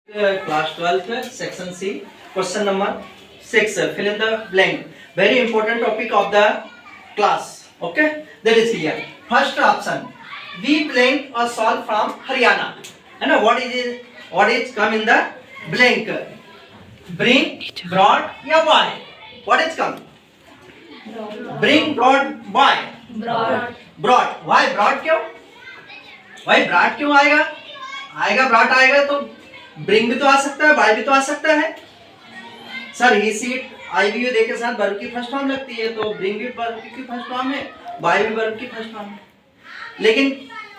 Class 12th, section C, question number 6, fill in the blank. Very important topic of the class. Okay, that is here. First option, we blank a shawl from Haryana. And what is come in the blank? Bring, brought, या buy. What is come? Bring, brought, buy. Brought. Why brought क्यों? Why brought क्यों आएगा? आएगा brought आएगा तो bring भी तो आ सकता है, बाय भी तो आ सकता है। सर ही सीट आईवीयू दे के साथ वर्ब की फर्स्ट फॉर्म लगती है, तो ब्रिंग भी वर्ब की फर्स्ट फॉर्म है, बाय भी वर्ब की फर्स्ट फॉर्म है। लेकिन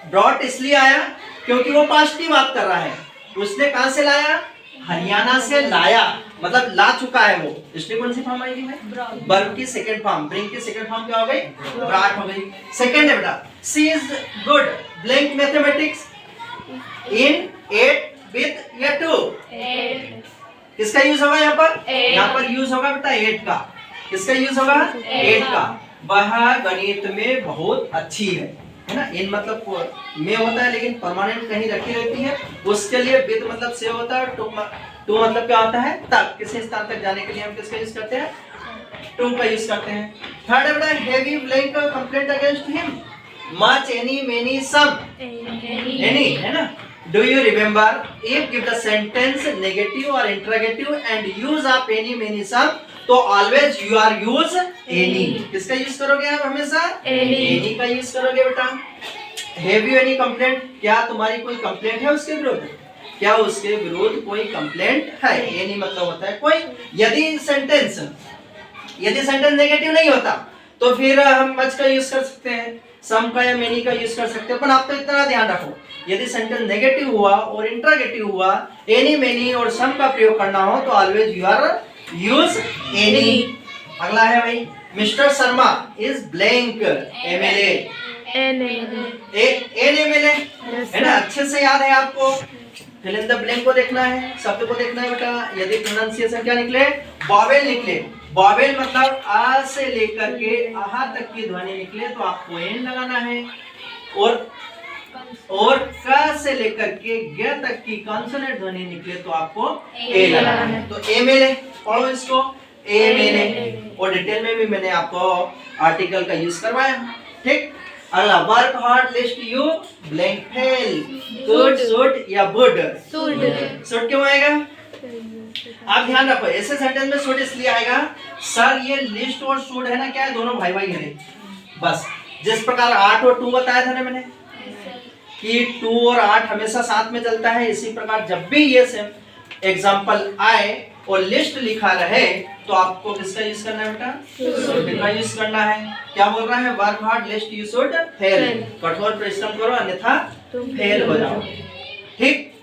ब्रॉट इसलिए आया क्योंकि वो पास्ट की बात कर रहा है। उसने कहां से लाया? हरियाणा से लाया, मतलब ला चुका है वो, इसलिए कौन सी फॉर्म आएगी भाई? वर्ब की सेकंड फॉर्म। ब्रिंग की सेकंड फॉर्म क्या हो गई? ब्रॉट हो गई। सेकंड है बेटा, she is good blank mathematics in 8 with या 2। किसका यूज होगा यहाँ पर? यहाँ पर यूज होगा बेटा 8 का। किसका यूज होगा? 8 का। वह गणित में बहुत अच्छी है ना। इन मतलब में होता है लेकिन परमानेंट कहीं रखी रहती है, उसके लिए विद मतलब से होता है। टू मतलब क्या होता है? तक। किसी स्थान तक जाने के लिए हम किसका यूज करते हैं? टू का यूज करते हैं। थर्ड है बेटा, have you blank complaint against him? Much, any, many, some. Any है ना। Do you remember if give the sentence negative or interrogative and use of any, many, some, तो always you are use any। किसका use करोगे आप हमेशा? any का use करोगे बेटा। Have you any complaint? क्या तुम्हारी कोई कंप्लेंट है उसके विरुद्ध? क्या उसके विरुद्ध कोई कंप्लेंट है? any मतलब होता है कोई। यदि सेंटेंस नेगेटिव नहीं होता तो फिर हम मच का यूज कर सकते हैं, सम का या मेनी का यूज कर सकते हैं। पर आप तो इतना ध्यान रखो, यदि सेंटेंस नेगेटिव हुआ और इंटरोगेटिव हुआ, एनी, मेनी और सम का प्रयोग करना हो तो always you are use any. अगला है भाई, mister Sharma is blank MLA. MLA है ना, अच्छे से याद है आपको। फिल इन द ब्लैंक को देखना है, शब्द को देखना है बेटा। यदि प्रोनाउंसिएशन क्या निकले? बावेल निकले। बावेल मतलब आ से लेकर के आहा तक की ध्वनि निकले तो आपको एन लगाना है, और क से लेकर के ग तक की कॉन्सोनेंट ध्वनि निकले तो आपको ए लगाना है। तो एमएलए पढ़ो इसको, एमएलए। और डिटेल में भी मैंने आपको आर्टिकल का यूज करवाया, ठीक। अगला, work hard list you blank fail. Good, should या वुड? शुड क्यों आएगा? आप ध्यान रखो, ऐसे सेंटेंस में शुड इसलिए आएगा, सर ये लिस्ट और शुड है ना, क्या है? दोनों भाई भाई है। बस जिस प्रकार 8 और 2 बताया था ना मैंने कि 2 और 8 हमेशा साथ में चलता है, इसी प्रकार जब भी ये सेम एग्जांपल आए और लिस्ट लिखा रहे तो आपको किसका यूज करना है बेटा? शुड का यूज करना है। क्या बोल रहा है? Work hard list you should fail. कठोर परिश्रम करो अन्यथा फेल हो जाओ, ठीक।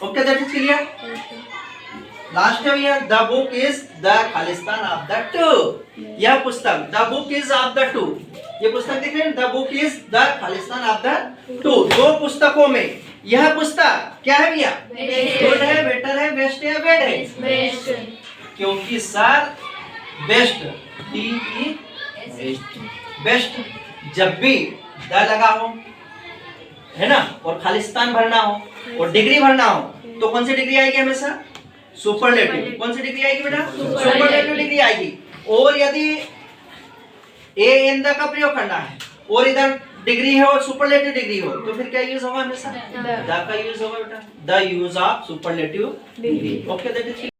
Okay, that is clear. Last है ये, the book is the Khalistan of the two. यह पुस्तक the book is of the two, ये पुस्तक देख रहे हैं, the book is the Khalistan of the two. दो पुस्तकों में यह पुस्तक क्या है भैया? गुड है, बेटर है, बेस्ट है, बेड है? क्योंकि सर बेस्ट, बेस्ट जब भी द लगा हो है ना, और खालिस्तान भरना हो और डिग्री भरना हो तो कौन सी डिग्री आएगी? हमेशा सुपरलेटिव। कौन सी डिग्री आएगी बेटा? सुपरलेटिव डिग्री आएगी। और यदि ए इन द का प्रयोग करना है और इधर डिग्री है और सुपरलेटिव डिग्री हो तो फिर क्या यूज होगा? हमेशा द का यूज होगा बेटा, the use of superlative degree. Okay, that is